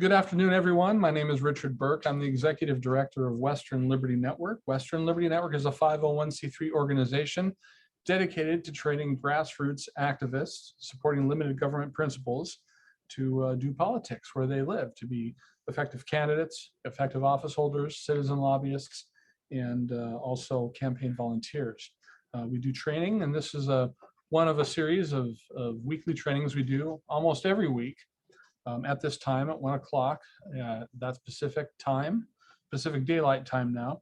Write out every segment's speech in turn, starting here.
Good afternoon, everyone. My name is Richard Burke. I'm the Executive Director of Western Liberty Network. Western Liberty Network is a 501c3 organization dedicated to training grassroots activists, supporting limited government principles to do politics where they live, to be effective candidates, effective office holders, citizen lobbyists, and also campaign volunteers. We do training, and this is one of a series of weekly trainings we do almost every week. At this time at 1 o'clock, that's Pacific time, Pacific Daylight Time now.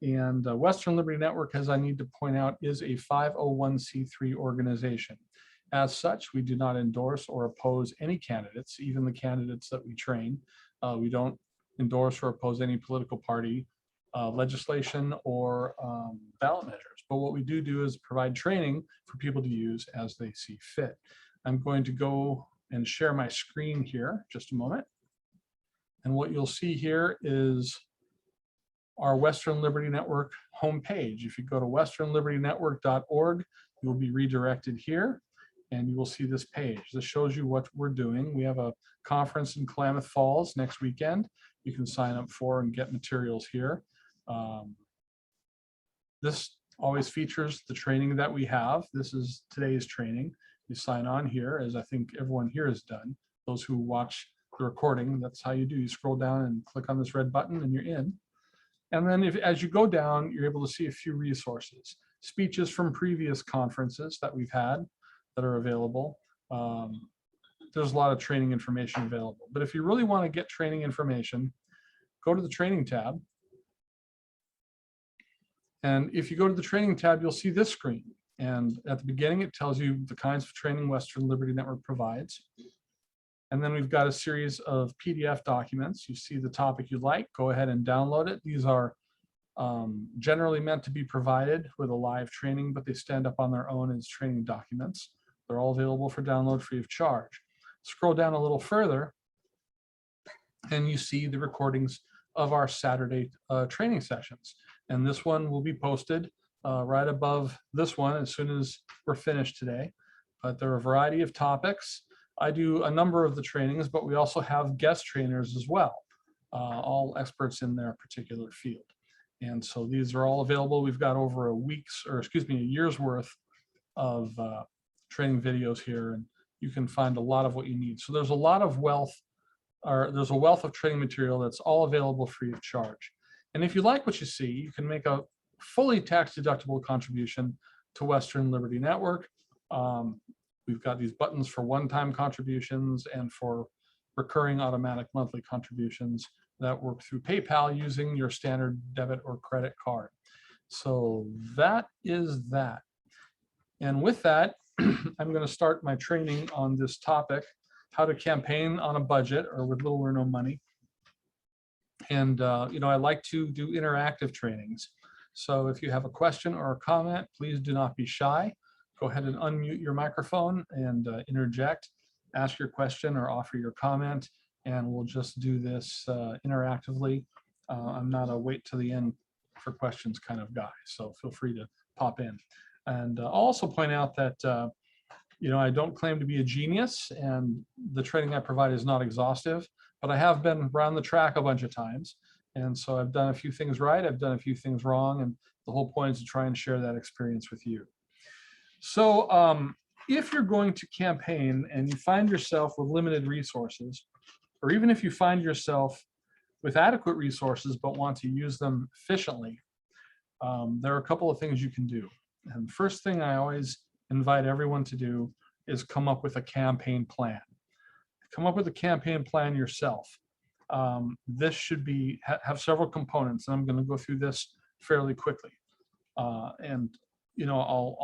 And Western Liberty Network, as I need to point out, is a 501c3 organization. As such, we do not endorse or oppose any candidates, even the candidates that we train. We don't endorse or oppose any political party, legislation, or ballot measures. But what we do is provide training for people to use as they see fit. I'm going to go and share my screen here, just a moment. And what you'll see here is our Western Liberty Network homepage. If you go to westernlibertynetwork.org, you'll be redirected here and you will see this page. This shows you what we're doing. We have a conference in Klamath Falls next weekend. You can sign up for and get materials here. This always features the training that we have. This is today's training. You sign on here, as I think everyone here has done. Those who watch the recording, that's how you do. You scroll down and click on this red button and you're in. And then as you go down, you're able to see a few resources. Speeches from previous conferences that we've had that are available. There's a lot of training information available. But if you really want to get training information, go to the training tab. And if you go to the training tab, you'll see this screen. And at the beginning, it tells you the kinds of training Western Liberty Network provides. And then we've got a series of PDF documents. You see the topic you like, go ahead and download it. These are generally meant to be provided with a live training, but they stand up on their own as training documents. They're all available for download free of charge. Scroll down a little further, and you see the recordings of our Saturday training sessions. And this one will be posted right above this one as soon as we're finished today. But there are a variety of topics. I do a number of the trainings, but we also have guest trainers as well, all experts in their particular field. And so these are all available. We've got over a year's worth of training videos here, and you can find a lot of what you need. So there's a lot of there's a wealth of training material that's all available free of charge. And if you like what you see, you can make a fully tax-deductible contribution to Western Liberty Network. We've got these buttons for one-time contributions and for recurring automatic monthly contributions that work through PayPal using your standard debit or credit card. So that is that. And with that, I'm going to start my training on this topic, how to campaign on a budget or with little or no money. And I like to do interactive trainings. So if you have a question or a comment, please do not be shy. Go ahead and unmute your microphone and interject, ask your question or offer your comment, and we'll just do this interactively. I'm not a wait to the end for questions kind of guy, so feel free to pop in. And I'll also point out that I don't claim to be a genius, and the training I provide is not exhaustive, but I have been around the track a bunch of times. And so I've done a few things right, I've done a few things wrong, and the whole point is to try and share that experience with you. So if you're going to campaign and you find yourself with limited resources, or even if you find yourself with adequate resources but want to use them efficiently, there are a couple of things you can do. And the first thing I always invite everyone to do is come up with a campaign plan. Come up with a campaign plan yourself. This should have several components, and I'm going to go through this fairly quickly. I'll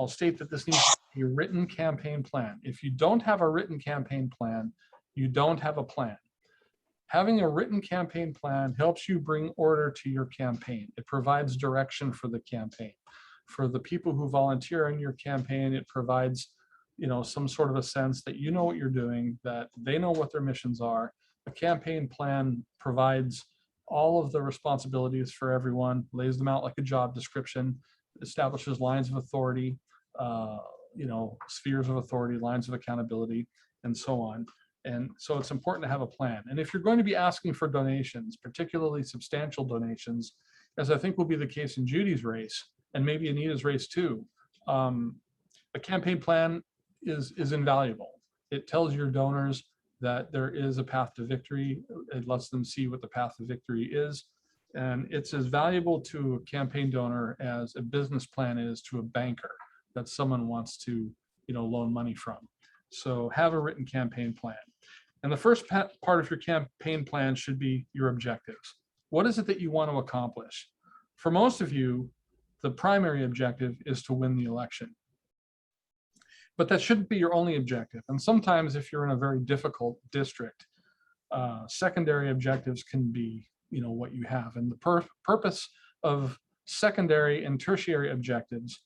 state that this needs to be a written campaign plan. If you don't have a written campaign plan, you don't have a plan. Having a written campaign plan helps you bring order to your campaign. It provides direction for the campaign. For the people who volunteer in your campaign, it provides some sort of a sense that you know what you're doing, that they know what their missions are. A campaign plan provides all of the responsibilities for everyone, lays them out like a job description, establishes lines of authority, spheres of authority, lines of accountability, and so on. And so it's important to have a plan. And if you're going to be asking for donations, particularly substantial donations, as I think will be the case in Judy's race, and maybe Anita's race too, a campaign plan is invaluable. It tells your donors that there is a path to victory. It lets them see what the path to victory is. And it's as valuable to a campaign donor as a business plan is to a banker that someone wants to, loan money from. So have a written campaign plan. And the first part of your campaign plan should be your objectives. What is it that you want to accomplish? For most of you, the primary objective is to win the election. But that shouldn't be your only objective. And sometimes if you're in a very difficult district, secondary objectives can be, what you have. And the purpose of secondary and tertiary objectives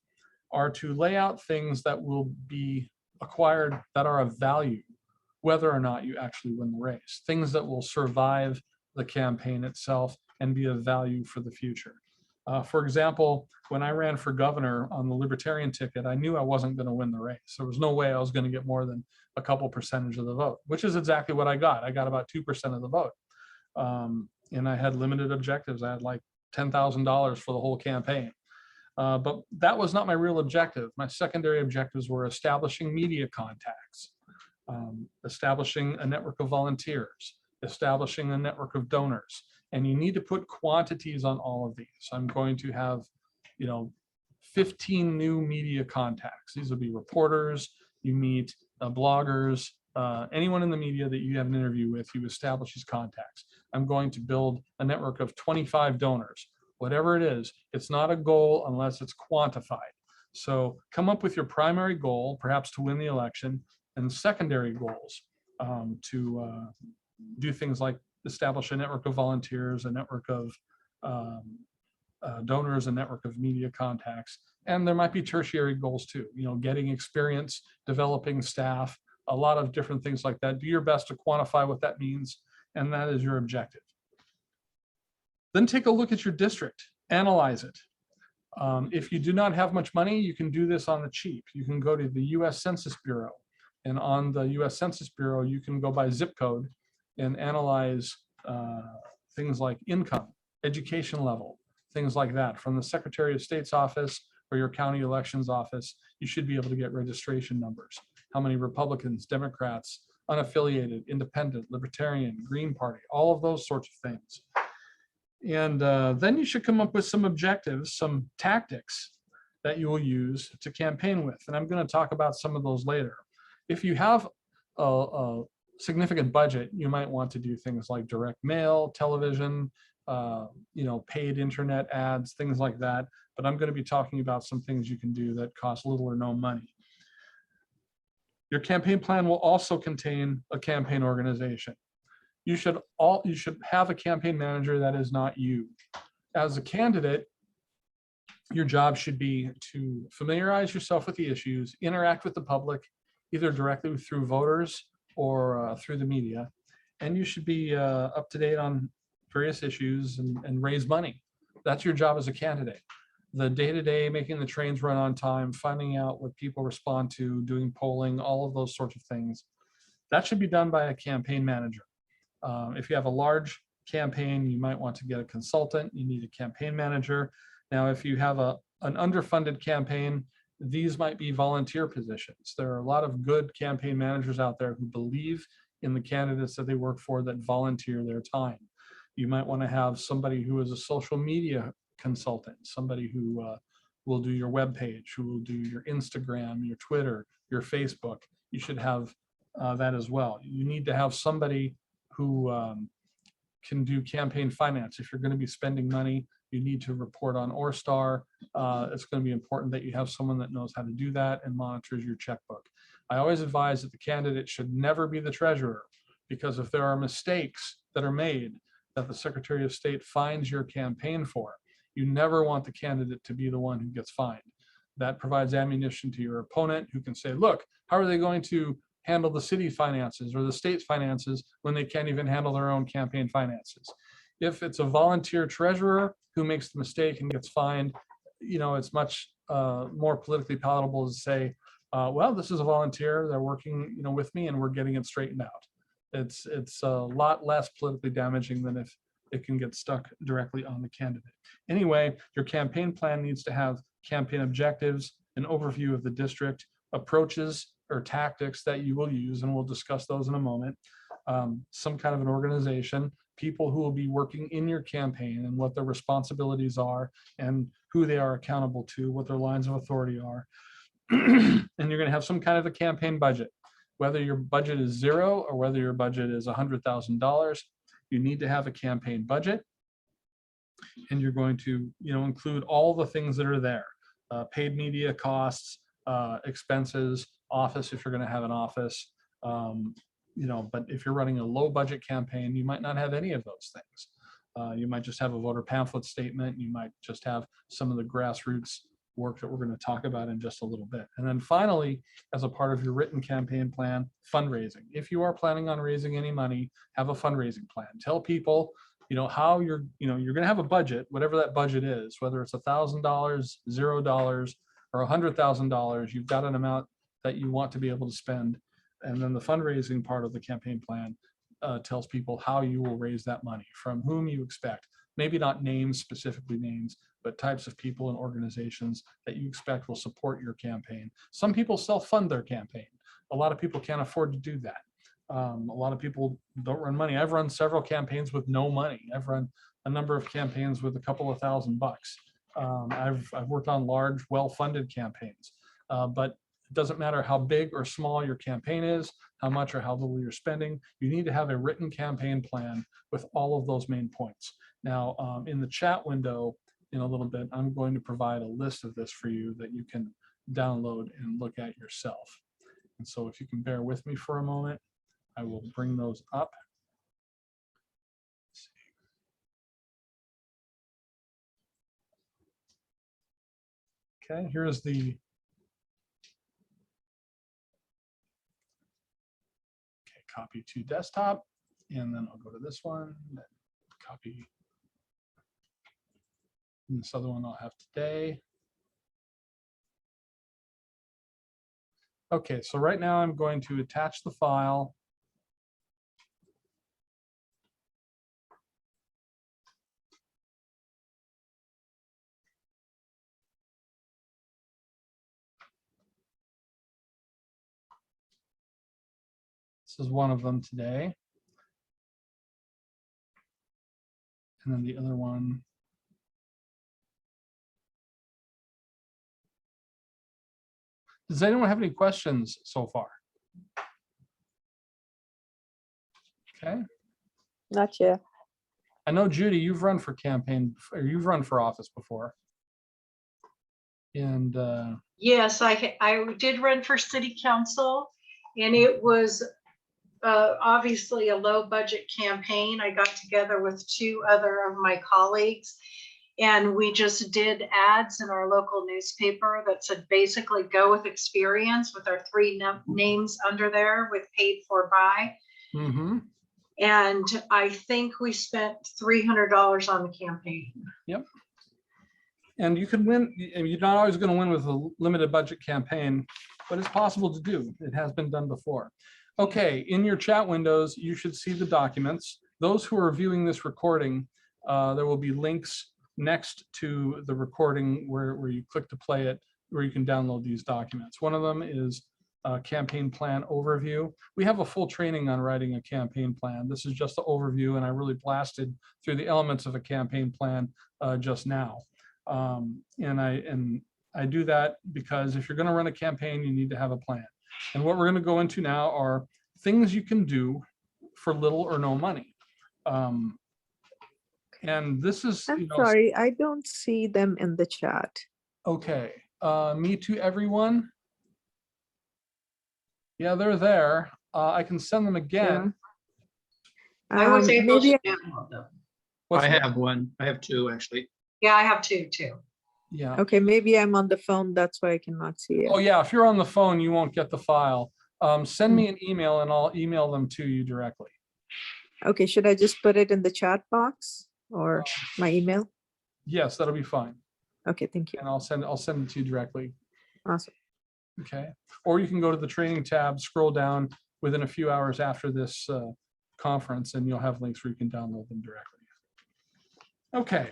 are to lay out things that will be acquired that are of value, whether or not you actually win the race, things that will survive the campaign itself and be of value for the future. For example, when I ran for governor on the Libertarian ticket, I knew I wasn't going to win the race. There was no way I was going to get more than a couple percentage of the vote, which is exactly what I got. I got about 2% of the vote. And I had limited objectives. I had like $10,000 for the whole campaign. But that was not my real objective. My secondary objectives were establishing media contacts, establishing a network of volunteers, establishing a network of donors. And you need to put quantities on all of these. I'm going to have, 15 new media contacts. These will be reporters, you meet bloggers, anyone in the media that you have an interview with, you establish these contacts. I'm going to build a network of 25 donors. Whatever it is, it's not a goal unless it's quantified. So come up with your primary goal, perhaps to win the election, and secondary goals to do things like establish a network of volunteers, a network of donors, a network of media contacts. And there might be tertiary goals too, getting experience, developing staff, a lot of different things like that. Do your best to quantify what that means, and that is your objective. Then take a look at your district, analyze it. If you do not have much money, you can do this on the cheap. You can go to the US Census Bureau, and on the US Census Bureau, you can go by zip code and analyze things like income, education level, things like that. From the Secretary of State's office or your county elections office, you should be able to get registration numbers. How many Republicans, Democrats, unaffiliated, independent, libertarian, Green Party, all of those sorts of things. And then you should come up with some objectives, some tactics that you will use to campaign with. And I'm going to talk about some of those later. If you have a significant budget, you might want to do things like direct mail, television, paid internet ads, things like that. But I'm going to be talking about some things you can do that cost little or no money. Your campaign plan will also contain a campaign organization. You should have a campaign manager that is not you. As a candidate, your job should be to familiarize yourself with the issues, interact with the public, either directly through voters or through the media, and you should be up to date on various issues and raise money. That's your job as a candidate. The day-to-day, making the trains run on time, finding out what people respond to, doing polling, all of those sorts of things, that should be done by a campaign manager. If you have a large campaign, you might want to get a consultant. You need a campaign manager. Now, if you have an underfunded campaign, these might be volunteer positions. There are a lot of good campaign managers out there who believe in the candidates that they work for, that volunteer their time. You might want to have somebody who is a social media consultant, somebody who will do your web page, who will do your Instagram, your Twitter, your Facebook. You should have that as well. You need to have somebody who can do campaign finance. If you're going to be spending money, you need to report on Orstar. It's going to be important that you have someone that knows how to do that and monitors your checkbook. I always advise that the candidate should never be the treasurer, because if there are mistakes that are made that the Secretary of State fines your campaign for, you never want the candidate to be the one who gets fined. That provides ammunition to your opponent, who can say, look, how are they going to handle the city finances or the state's finances when they can't even handle their own campaign finances? If it's a volunteer treasurer who makes the mistake and gets fined, it's much more politically palatable to say, well, this is a volunteer, they're working with me and we're getting it straightened out. It's a lot less politically damaging than if it can get stuck directly on the candidate. Anyway, your campaign plan needs to have campaign objectives, an overview of the district, approaches or tactics that you will use, and we'll discuss those in a moment. Some kind of an organization, people who will be working in your campaign and what their responsibilities are and who they are accountable to, what their lines of authority are. And you're going to have some kind of a campaign budget. Whether your budget is $0 or whether your budget is $100,000, you need to have a campaign budget. And you're going to, include all the things that are there. Paid media costs, expenses, office if you're going to have an office. But if you're running a low budget campaign, you might not have any of those things. You might just have a voter pamphlet statement. You might just have some of the grassroots work that we're going to talk about in just a little bit. And then finally, as a part of your written campaign plan, fundraising. If you are planning on raising any money, have a fundraising plan. Tell people, how you're going to have a budget, whatever that budget is, whether it's $1,000, $0, or $100,000, you've got an amount that you want to be able to spend. And then the fundraising part of the campaign plan tells people how you will raise that money, from whom you expect. Maybe not names, specifically names, but types of people and organizations that you expect will support your campaign. Some people self-fund their campaign. A lot of people can't afford to do that. A lot of people don't run money. I've run several campaigns with no money. I've run a number of campaigns with a couple of $1,000. I've worked on large, well-funded campaigns, but it doesn't matter how big or small your campaign is, how much or how little you're spending. You need to have a written campaign plan with all of those main points. Now, in the chat window, in a little bit, I'm going to provide a list of this for you that you can download and look at yourself. And so if you can bear with me for a moment, I will bring those up. Okay, here's the copy to desktop, and then I'll go to this one, copy. And this other one I'll have today. Okay, so right now I'm going to attach the file. This is one of them today. And then the other one. Does anyone have any questions so far? Okay. Not yet. I know, Judy, you've run for campaign, or you've run for office before. And yes, I did run for city council, and it was obviously a low budget campaign. I got together with 2 other of my colleagues, and we just did ads in our local newspaper that said basically go with experience, with our 3 names under there with paid for by. mm-hmm. And I think we spent $300 on the campaign. Yep. And you can win. You're not always going to win with a limited budget campaign, but it's possible to do. It has been done before. Okay, in your chat windows, you should see the documents. Those who are viewing this recording, there will be links next to the recording where you click to play it, where you can download these documents. One of them is a campaign plan overview. We have a full training on writing a campaign plan. This is just the overview, and I really blasted through the elements of a campaign plan just now. And I do that because if you're going to run a campaign, you need to have a plan. And what we're going to go into now are things you can do for little or no money. And this is, I'm sorry, I don't see them in the chat. Okay. Me too, everyone. Yeah, they're there. I can send them again. I was able maybe to download them. I have one. I have 2 actually. Yeah, I have 2 too. Yeah. okay, maybe I'm on the phone, that's why I cannot see it. Oh yeah, if you're on the phone, you won't get the file. Send me an email and I'll email them to you directly. Okay, should I just put it in the chat box or my email? Yes, that'll be fine. Okay, thank you. And I'll send it to you directly. Awesome. Okay. Or you can go to the training tab, scroll down, within a few hours after this conference, and you'll have links where you can download them directly. Okay.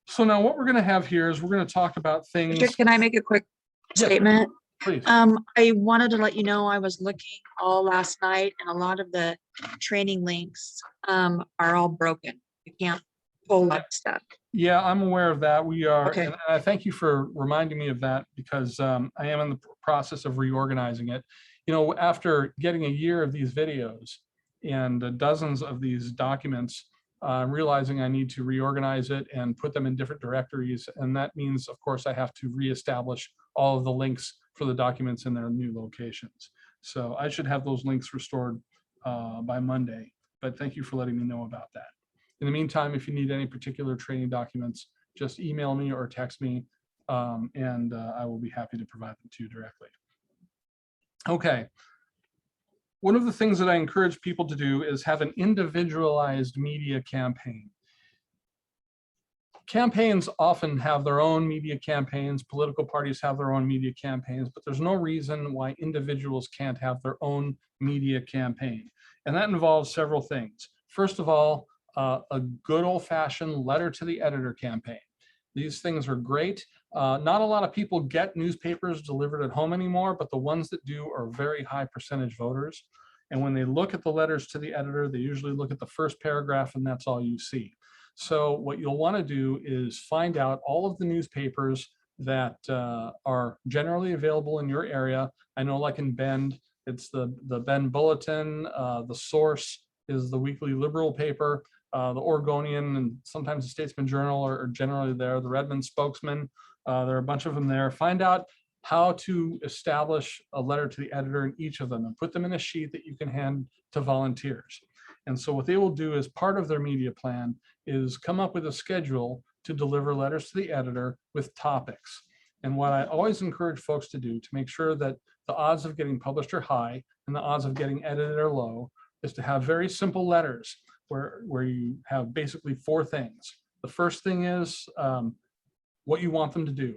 So now what we're going to have here is we're going to talk about things. Richard, can I make a quick Yes, statement? please. I wanted to let you know I was looking all last night and a lot of the training links are all broken. You can't pull up stuff. Yeah, I'm aware of that. We are, Okay. and I thank you for reminding me of that because I am in the process of reorganizing it. You know, after getting a year of these videos and dozens of these documents, I'm realizing I need to reorganize it and put them in different directories. And that means, of course, I have to reestablish all of the links for the documents in their new locations. So I should have those links restored by Monday, but thank you for letting me know about that. In the meantime, if you need any particular training documents, just email me or text me, and I will be happy to provide them to you directly. Okay. One of the things that I encourage people to do is have an individualized media campaign. Campaigns often have their own media campaigns, political parties have their own media campaigns, but there's no reason why individuals can't have their own media campaign. And that involves several things. First of all, a good old-fashioned letter to the editor campaign. These things are great. Not a lot of people get newspapers delivered at home anymore, but the ones that do are very high percentage voters. And when they look at the letters to the editor, they usually look at the first paragraph and that's all you see. So what you'll want to do is find out all of the newspapers that are generally available in your area. I know like in Bend, it's the Bend Bulletin, the Source is the weekly liberal paper. The Oregonian and sometimes the Statesman Journal are generally there. The Redmond Spokesman, there are a bunch of them there. Find out how to establish a letter to the editor in each of them and put them in a sheet that you can hand to volunteers. And so what they will do as part of their media plan is come up with a schedule to deliver letters to the editor with topics. And what I always encourage folks to do to make sure that the odds of getting published are high and the odds of getting edited are low is to have very simple letters where you have basically four things. The first thing is what you want them to do.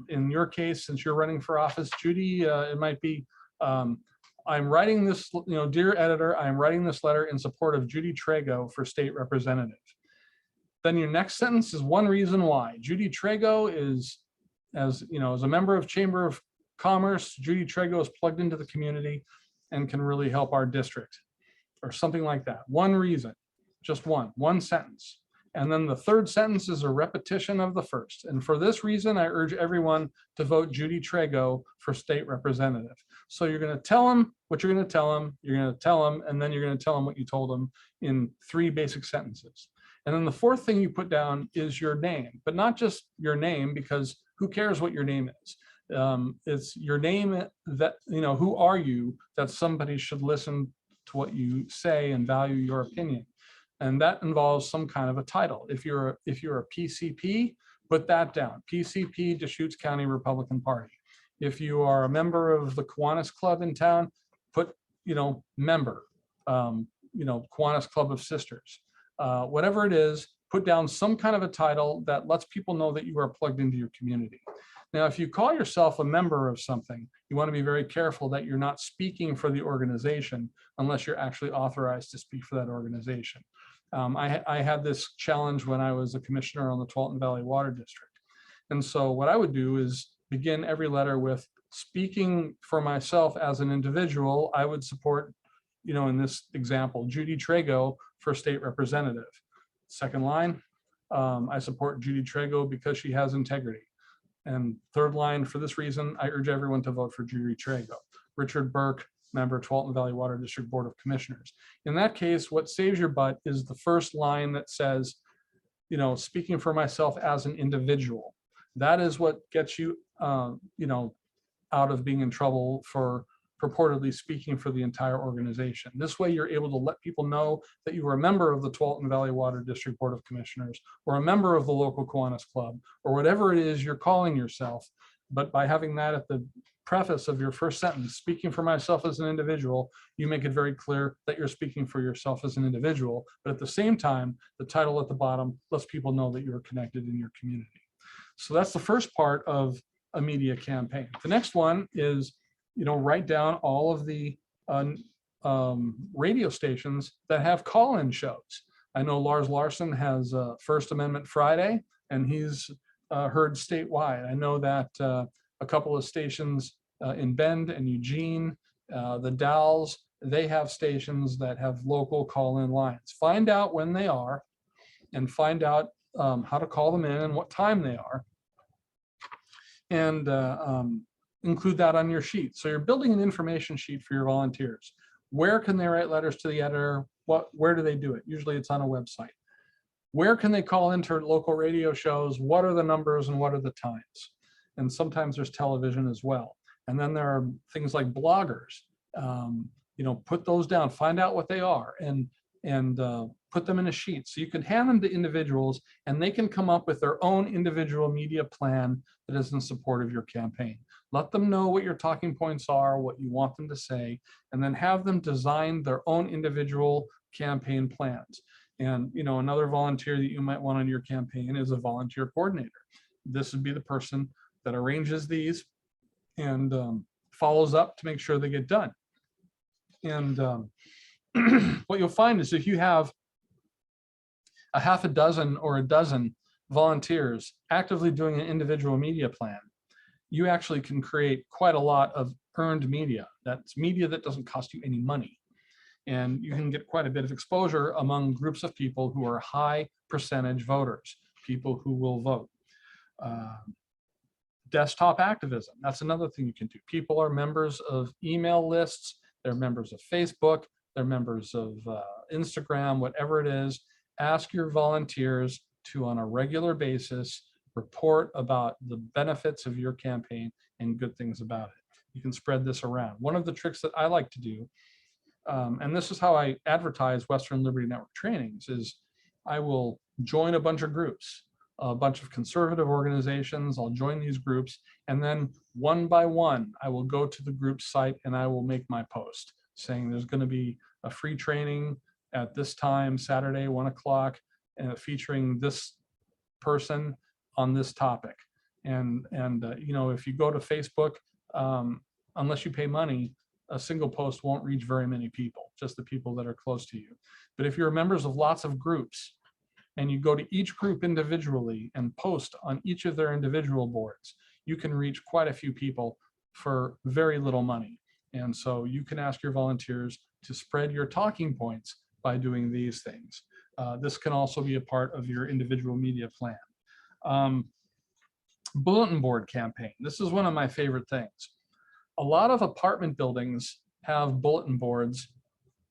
In your case, since you're running for office, Judy, it might be, I'm writing this, dear editor, I'm writing this letter in support of Judy Trago for state representative. Then your next sentence is one reason why. Judy Trago is, as a member of Chamber of Commerce, Judy Trago is plugged into the community and can really help our district. Or something like that. One reason, just one sentence. And then the third sentence is a repetition of the first. And for this reason, I urge everyone to vote Judy Trago for state representative. So you're going to tell them what you're going to tell them, you're going to tell them, and then you're going to tell them what you told them in 3 basic sentences. And then the fourth thing you put down is your name, but not just your name, because who cares what your name is? It's your name that, who are you that somebody should listen to what you say and value your opinion. And that involves some kind of a title. If you're a PCP, put that down. PCP, Deschutes County Republican Party. If you are a member of the Kiwanis Club in town, put, member, Kiwanis Club of Sisters. Whatever it is, put down some kind of a title that lets people know that you are plugged into your community. Now, if you call yourself a member of something, you want to be very careful that you're not speaking for the organization unless you're actually authorized to speak for that organization. I had this challenge when I was a commissioner on the Tualatin Valley Water District. And so what I would do is begin every letter with speaking for myself as an individual. I would support, in this example, Judy Trago for state representative. Second line, I support Judy Trago because she has integrity. And third line, for this reason, I urge everyone to vote for Judy Trago. Richard Burke, member, Tualatin Valley Water District Board of Commissioners. In that case, what saves your butt is the first line that says, speaking for myself as an individual. That is what gets you, out of being in trouble for purportedly speaking for the entire organization. This way, you're able to let people know that you are a member of the Tualatin Valley Water District Board of Commissioners, or a member of the local Kiwanis Club, or whatever it is you're calling yourself. But by having that at the preface of your first sentence, speaking for myself as an individual, you make it very clear that you're speaking for yourself as an individual. But at the same time, the title at the bottom lets people know that you're connected in your community. So that's the first part of a media campaign. The next one is, write down all of the radio stations that have call-in shows. I know Lars Larson has First Amendment Friday, and he's heard statewide. I know that a couple of stations in Bend and Eugene, the Dalles, they have stations that have local call-in lines. Find out when they are and find out how to call them in and what time they are, and include that on your sheet. So you're building an information sheet for your volunteers. Where can they write letters to the editor? Where do they do it? Usually it's on a website. Where can they call into local radio shows? What are the numbers and what are the times? And sometimes there's television as well. And then there are things like bloggers. Put those down, find out what they are, and put them in a sheet. So you can hand them to individuals and they can come up with their own individual media plan that is in support of your campaign. Let them know what your talking points are, what you want them to say, and then have them design their own individual campaign plans. And another volunteer that you might want on your campaign is a volunteer coordinator. This would be the person that arranges these and follows up to make sure they get done. And what you'll find is if you have a half a dozen or a dozen volunteers actively doing an individual media plan, you actually can create quite a lot of earned media. That's media that doesn't cost you any money. And you can get quite a bit of exposure among groups of people who are high percentage voters, people who will vote. Desktop activism, that's another thing you can do. People are members of email lists, they're members of Facebook, they're members of Instagram, whatever it is. Ask your volunteers to, on a regular basis, report about the benefits of your campaign and good things about it. You can spread this around. One of the tricks that I like to do, and this is how I advertise Western Liberty Network trainings, is I will join a bunch of groups, a bunch of conservative organizations. I'll join these groups, and then one by one, I will go to the group site and I will make my post saying there's going to be a free training at this time, Saturday, 1 o'clock, featuring this person on this topic. And if you go to Facebook, unless you pay money, a single post won't reach very many people, just the people that are close to you. But if you're members of lots of groups and you go to each group individually and post on each of their individual boards, you can reach quite a few people for very little money. And so you can ask your volunteers to spread your talking points by doing these things. This can also be a part of your individual media plan. Bulletin board campaign. This is one of my favorite things. A lot of apartment buildings have bulletin boards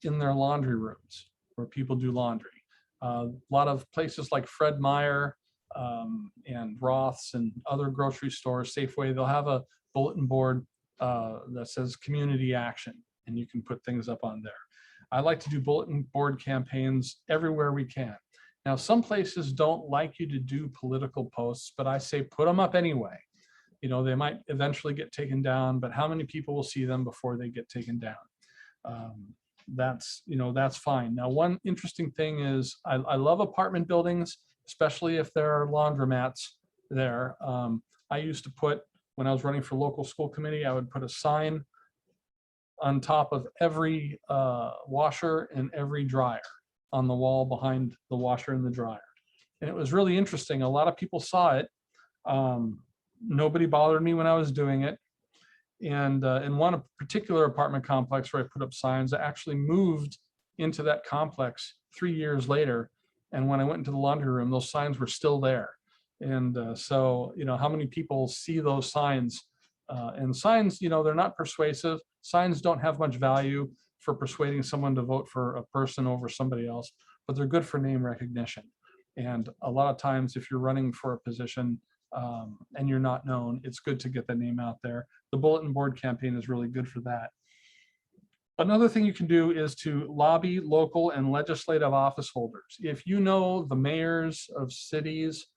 in their laundry rooms where people do laundry. A lot of places like Fred Meyer and Roth's and other grocery stores, Safeway, they'll have a bulletin board that says community action, and you can put things up on there. I like to do bulletin board campaigns everywhere we can. Now, some places don't like you to do political posts, but I say put them up anyway. They might eventually get taken down, but how many people will see them before they get taken down? That's fine. Now, one interesting thing is I love apartment buildings, especially if there are laundromats there. I used to put, when I was running for local school committee, I would put a sign on top of every washer and every dryer on the wall behind the washer and the dryer. And it was really interesting. A lot of people saw it. Nobody bothered me when I was doing it. And in one particular apartment complex where I put up signs, I actually moved into that complex 3 years later. And when I went into the laundry room, those signs were still there. And so, how many people see those signs? And signs, they're not persuasive. Signs don't have much value for persuading someone to vote for a person over somebody else, but they're good for name recognition. And a lot of times, if you're running for a position and you're not known, it's good to get the name out there. The bulletin board campaign is really good for that. Another thing you can do is to lobby local and legislative office holders. If you know the mayors of cities,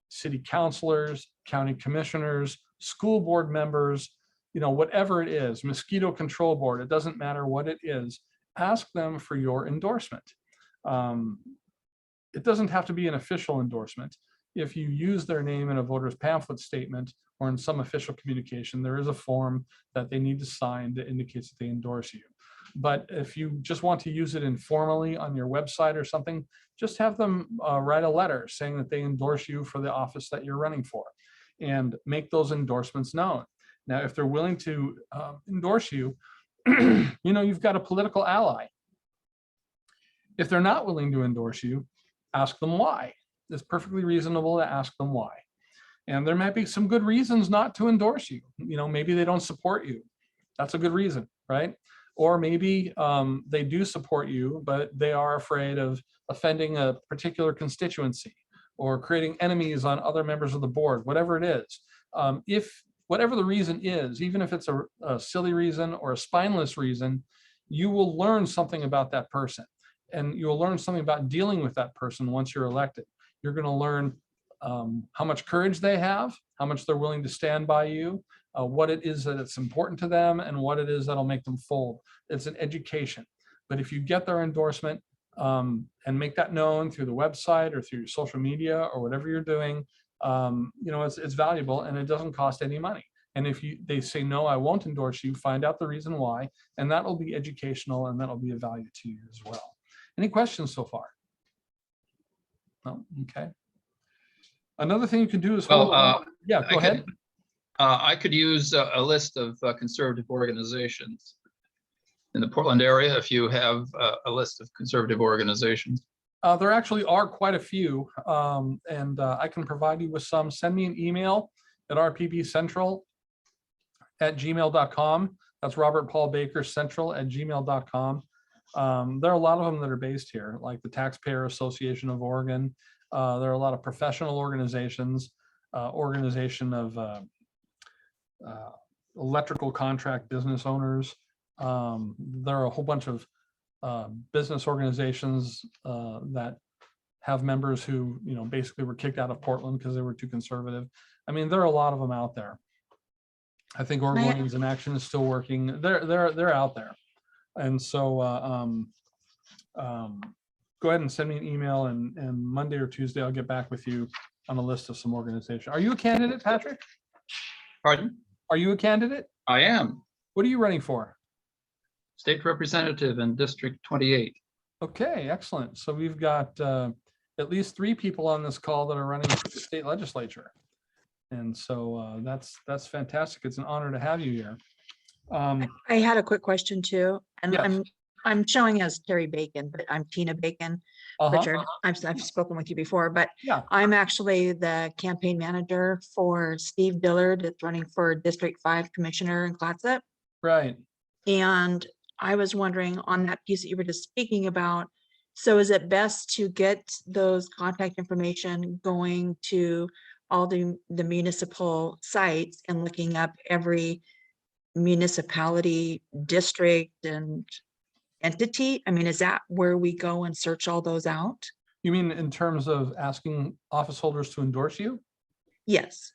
city councilors, county commissioners, school board members, whatever it is, mosquito control board, it doesn't matter what it is, ask them for your endorsement. It doesn't have to be an official endorsement. If you use their name in a voter's pamphlet statement or in some official communication, there is a form that they need to sign that indicates that they endorse you. But if you just want to use it informally on your website or something, just have them write a letter saying that they endorse you for the office that you're running for, and make those endorsements known. Now, if they're willing to endorse you, you've got a political ally. If they're not willing to endorse you, ask them why. It's perfectly reasonable to ask them why. And there might be some good reasons not to endorse you. Maybe they don't support you. That's a good reason, right? Or maybe they do support you, but they are afraid of offending a particular constituency or creating enemies on other members of the board, whatever it is. If whatever the reason is, even if it's a silly reason or a spineless reason, you will learn something about that person. And you'll learn something about dealing with that person once you're elected. You're going to learn how much courage they have, how much they're willing to stand by you, what it is that it's important to them, and what it is that'll make them fold. It's an education. But if you get their endorsement and make that known through the website or through your social media or whatever you're doing, it's valuable and it doesn't cost any money. And if they say, no, I won't endorse you, find out the reason why, and that'll be educational and that'll be of value to you as well. Any questions so far? No? Okay. Another thing you can do is hold on. Yeah, go ahead. I could use a list of conservative organizations in the Portland area if you have a list of conservative organizations. There actually are quite a few, and I can provide you with some. Send me an email at rpbcentral@gmail.com. That's Robert Paul Baker Central@gmail.com. There are a lot of them that are based here, like the Taxpayer Association of Oregon. There are a lot of professional organizations, organization of electrical contract business owners. There are a whole bunch of business organizations that have members who, basically were kicked out of Portland because they were too conservative. I mean, there are a lot of them out there. I think Oregonians in Action is still working. They're out there. And so go ahead and send me an email, and Monday or Tuesday, I'll get back with you on a list of some organizations. Are you a candidate, Patrick? Pardon? Are you a candidate? I am. What are you running for? State representative in District 28. Okay, excellent. So we've got at least 3 people on this call that are running for the state legislature. And so that's fantastic. It's an honor to have you here. I had a quick question too, and Yes. I'm showing as Terry Bacon, but I'm Tina Bacon. Richard, I've spoken with you before, but Yeah. I'm actually the campaign manager for Steve Dillard that's running for District 5 Commissioner in Clatsop. Right. And I was wondering on that piece that you were just speaking about, so is it best to get those contact information going to all the municipal sites and looking up every municipality, district, and entity? I mean, is that where we go and search all those out? You mean in terms of asking office holders to endorse you? Yes.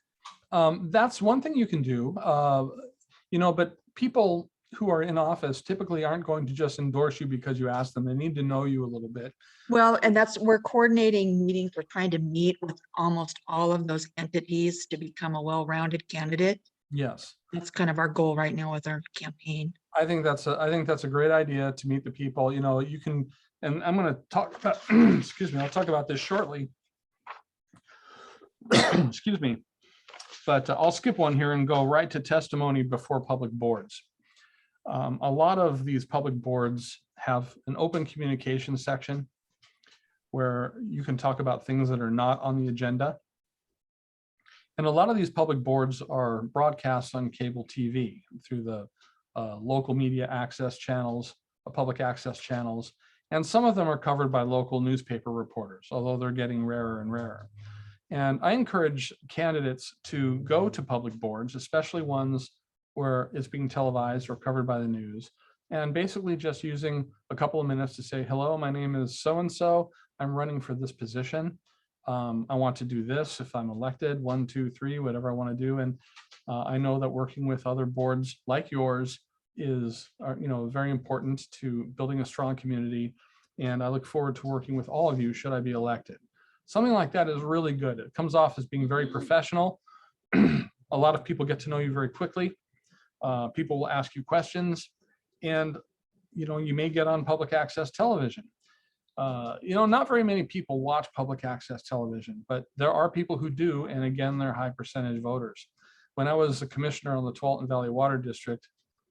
That's one thing you can do, but people who are in office typically aren't going to just endorse you because you ask them. They need to know you a little bit. Well, and we're coordinating meetings. We're trying to meet with almost all of those entities to become a well-rounded candidate. Yes. That's kind of our goal right now with our campaign. I think that's a great idea to meet the people. You can, and I'm going to talk about, excuse me, I'll talk about this shortly. Excuse me. But I'll skip one here and go right to testimony before public boards. A lot of these public boards have an open communication section where you can talk about things that are not on the agenda. And a lot of these public boards are broadcast on cable TV through the local media access channels, public access channels, and some of them are covered by local newspaper reporters, although they're getting rarer and rarer. And I encourage candidates to go to public boards, especially ones where it's being televised or covered by the news, and basically just using a couple of minutes to say, hello, my name is so-and-so, I'm running for this position. I want to do this if I'm elected, 1, 2, 3, whatever I want to do. And I know that working with other boards like yours is, very important to building a strong community. And I look forward to working with all of you should I be elected. Something like that is really good. It comes off as being very professional. A lot of people get to know you very quickly. People will ask you questions. And, you may get on public access television. Not very many people watch public access television, but there are people who do. And again, they're high percentage voters. When I was a commissioner on the Tualatin Valley Water District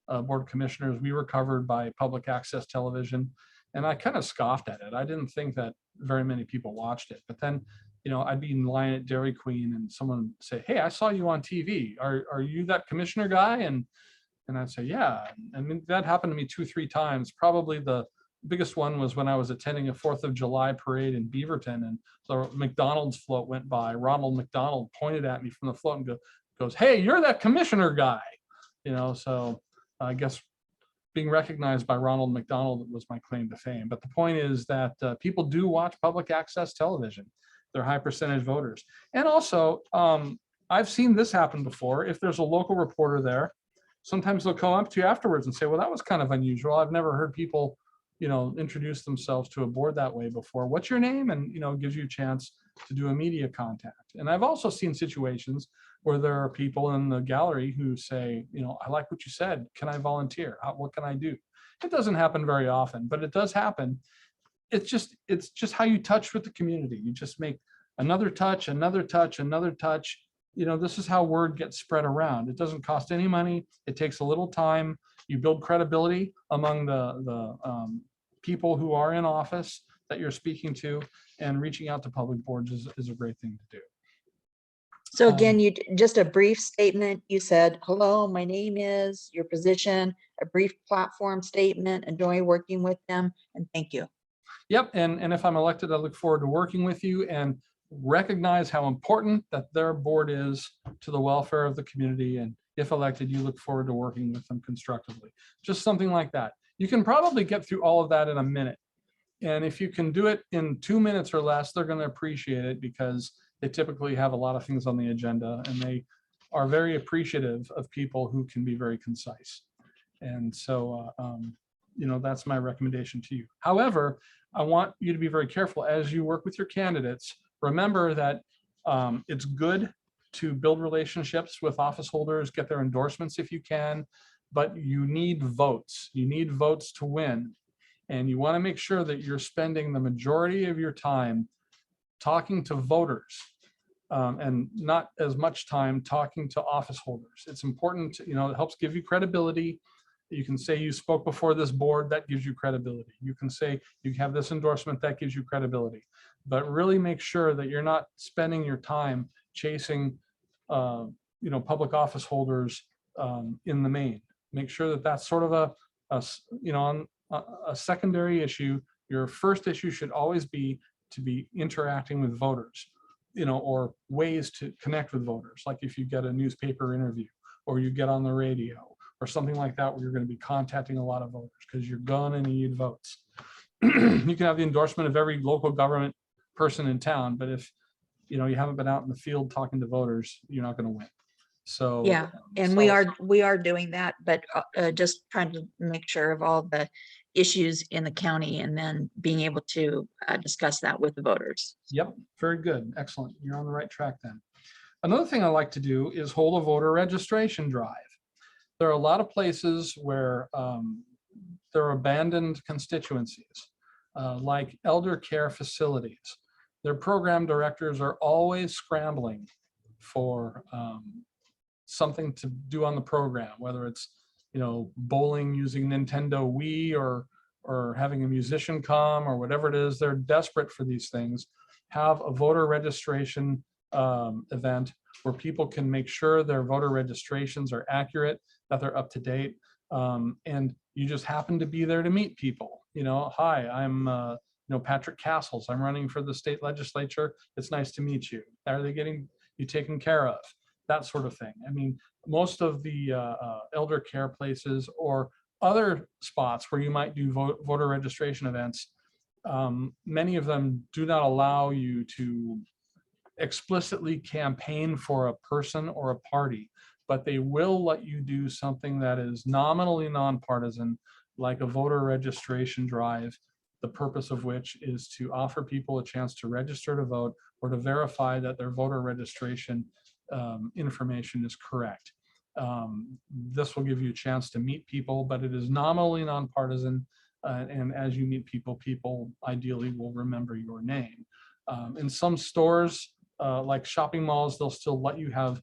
Board of Commissioners, we were covered by public access television. And I kind of scoffed at it. I didn't think that very many people watched it. But then, I'd be in line at Dairy Queen and someone would say, "Hey, I saw you on TV. Are you that commissioner guy?" And I'd say, "Yeah." I mean, that happened to me 2-3 times. Probably the biggest one was when I was attending a 4th of July parade in Beaverton, and the McDonald's float went by. Ronald McDonald pointed at me from the float and goes, "Hey, you're that commissioner guy." So I guess being recognized by Ronald McDonald was my claim to fame. But the point is that people do watch public access television. They're high percentage voters. And also, I've seen this happen before. If there's a local reporter there, sometimes they'll come up to you afterwards and say, "Well, that was kind of unusual. I've never heard people, introduce themselves to a board that way before. What's your name?" And, gives you a chance to do a media contact. And I've also seen situations where there are people in the gallery who say, "I like what you said. Can I volunteer? What can I do?" It doesn't happen very often, but it does happen. It's just how you touch with the community. You just make another touch, another touch, another touch. This is how word gets spread around. It doesn't cost any money. It takes a little time. You build credibility among the people who are in office that you're speaking to, and reaching out to public boards is a great thing to do. So again, just a brief statement. You said, "Hello, my name is," your position, a brief platform statement, "Enjoy working with them," and "Thank you." Yep, and if I'm elected, I look forward to working with you and recognize how important that their board is to the welfare of the community. And if elected, you look forward to working with them constructively. Just something like that. You can probably get through all of that in a minute. And if you can do it in 2 minutes or less, they're going to appreciate it, because they typically have a lot of things on the agenda, and they are very appreciative of people who can be very concise. And so, that's my recommendation to you. However, I want you to be very careful as you work with your candidates. Remember that it's good to build relationships with office holders, get their endorsements if you can, but you need votes. You need votes to win. And you want to make sure that you're spending the majority of your time talking to voters, and not as much time talking to office holders. It's important, it helps give you credibility. You can say you spoke before this board, that gives you credibility. You can say you have this endorsement, that gives you credibility. But really make sure that you're not spending your time chasing, public office holders in the main. Make sure that that's sort of a secondary issue. Your first issue should always be to be interacting with voters, or ways to connect with voters. Like if you get a newspaper interview, or you get on the radio, or something like that, where you're going to be contacting a lot of voters, because you're going to need votes. You can have the endorsement of every local government person in town, but if you haven't been out in the field talking to voters, you're not going to win. So Yeah, and we are doing that, but just trying to make sure of all the issues in the county, and then being able to discuss that with the voters. Yep, very good, excellent. You're on the right track then. Another thing I like to do is hold a voter registration drive. There are a lot of places where there are abandoned constituencies, like elder care facilities. Their program directors are always scrambling for something to do on the program, whether it's bowling using Nintendo Wii, or having a musician come, or whatever it is. They're desperate for these things. Have a voter registration event where people can make sure their voter registrations are accurate, that they're up to date, and you just happen to be there to meet people. Hi, I'm Patrick Castles. I'm running for the state legislature. It's nice to meet you. Are they getting you taken care of? That sort of thing. I mean, most of the elder care places or other spots where you might do voter registration events, many of them do not allow you to explicitly campaign for a person or a party, but they will let you do something that is nominally nonpartisan, like a voter registration drive, the purpose of which is to offer people a chance to register to vote, or to verify that their voter registration information is correct. This will give you a chance to meet people, but it is nominally nonpartisan. And as you meet people, people ideally will remember your name. In some stores, like shopping malls, they'll still let you have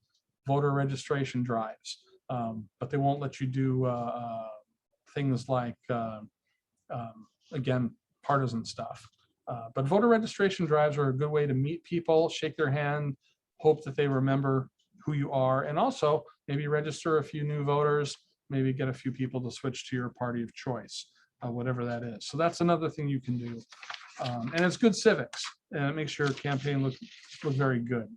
voter registration drives, but they won't let you do things like, again, partisan stuff. But voter registration drives are a good way to meet people, shake their hand, hope that they remember who you are, and also maybe register a few new voters, maybe get a few people to switch to your party of choice, whatever that is. So that's another thing you can do. And it's good civics, and it makes your campaign look very good.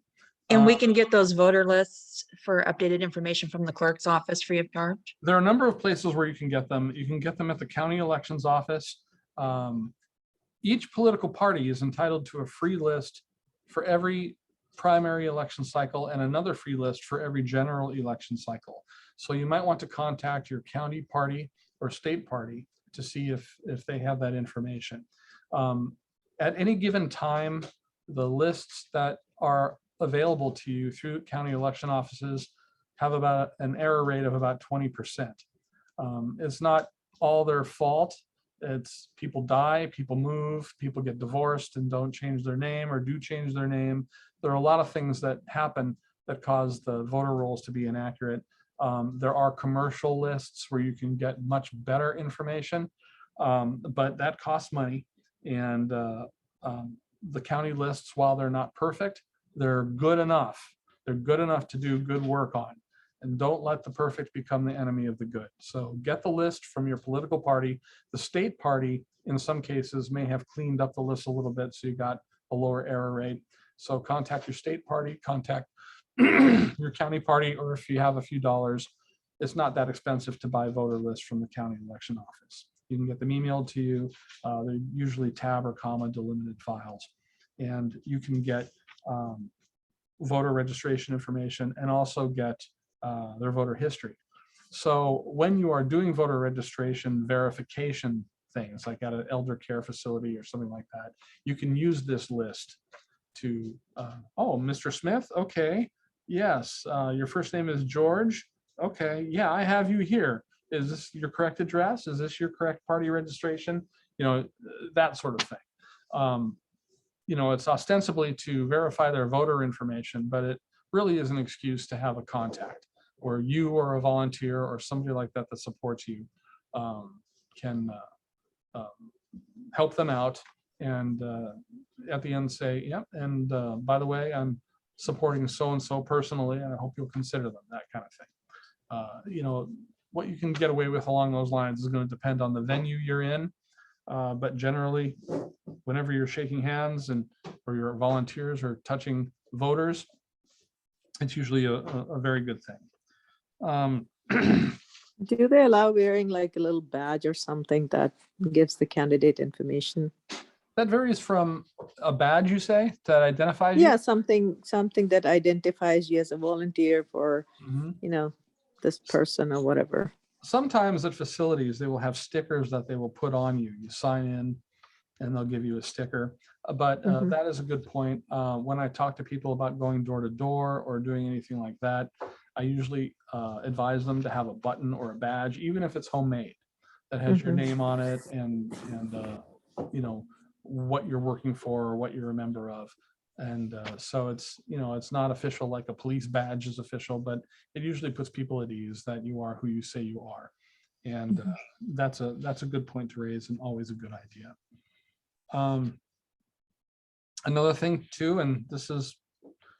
And we can get those voter lists for updated information from the clerk's office free of charge. There are a number of places where you can get them. You can get them at the county elections office. Each political party is entitled to a free list for every primary election cycle and another free list for every general election cycle. So you might want to contact your county party or state party to see if they have that information. At any given time, the lists that are available to you through county election offices have about an error rate of about 20%. It's not all their fault. It's people die, people move, people get divorced and don't change their name or do change their name. There are a lot of things that happen that cause the voter rolls to be inaccurate. There are commercial lists where you can get much better information, but that costs money. And the county lists, while they're not perfect, they're good enough. They're good enough to do good work on. And don't let the perfect become the enemy of the good. So get the list from your political party. The state party, in some cases, may have cleaned up the list a little bit, so you got a lower error rate. So contact your state party, contact your county party, or if you have a few dollars, it's not that expensive to buy voter lists from the county election office. You can get them emailed to you. They're usually tab or comma delimited files. And you can get voter registration information and also get their voter history. So when you are doing voter registration verification things, like at an elder care facility or something like that, you can use this list to, oh, Mr. Smith, okay, yes, your first name is George, okay, yeah, I have you here. Is this your correct address? Is this your correct party registration? You know, that sort of thing. You know, it's ostensibly to verify their voter information, but it really is an excuse to have a contact, or you or a volunteer or somebody like that that supports you can help them out, and at the end say, yep, and by the way, I'm supporting so-and-so personally, and I hope you'll consider them, that kind of thing. You know, what you can get away with along those lines is going to depend on the venue you're in, but generally, whenever you're shaking hands and or your volunteers are touching voters, it's usually a very good thing. Do they allow wearing like a little badge or something that gives the candidate information? That varies from a badge, you say, that identifies you? Yeah, something that identifies you as a volunteer for, Mhm. you know, this person or whatever. Sometimes at facilities, they will have stickers that they will put on you. You sign in and they'll give you a sticker. But Mhm. that is a good point. When I talk to people about going door to door or doing anything like that, I usually advise them to have a button or a badge, even if it's homemade, that has your Mhm. name on it and you know, what you're working for or what you're a member of. And so it's, you know, it's not official like a police badge is official, but it usually puts people at ease that you are who you say you are. And that's a good point to raise and always a good idea. Another thing too, and this is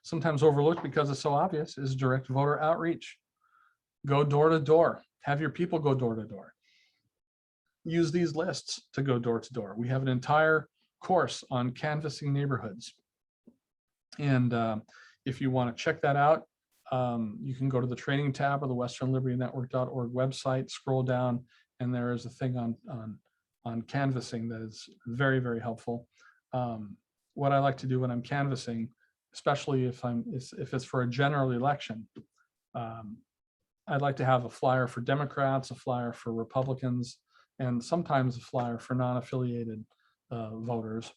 sometimes overlooked because it's so obvious, is direct voter outreach. Go door to door. Have your people go door to door. Use these lists to go door to door. We have an entire course on canvassing neighborhoods. And if you want to check that out, you can go to the training tab of the westernlibertynetwork.org website, scroll down, and there is a thing on canvassing that is very, very helpful. What I like to do when I'm canvassing, especially if it's for a general election, I'd like to have a flyer for Democrats, a flyer for Republicans, and sometimes a flyer for non-affiliated voters.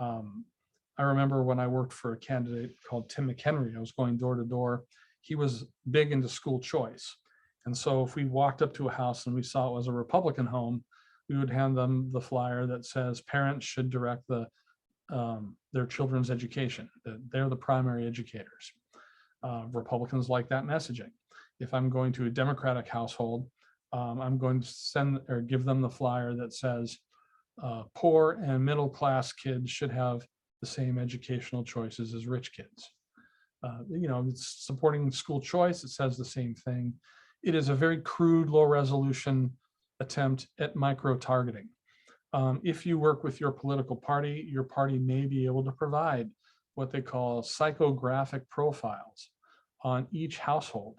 I remember when I worked for a candidate called Tim McHenry, I was going door to door. he was big into school choice. And so if we walked up to a house and we saw it was a Republican home, we would hand them the flyer that says parents should direct their children's education, that they're the primary educators. Republicans like that messaging. If I'm going to a Democratic household, I'm going to send or give them the flyer that says poor and middle class kids should have the same educational choices as rich kids. It's supporting school choice. It says the same thing. It is a very crude, low resolution attempt at micro targeting. If you work with your political party, your party may be able to provide what they call psychographic profiles on each household.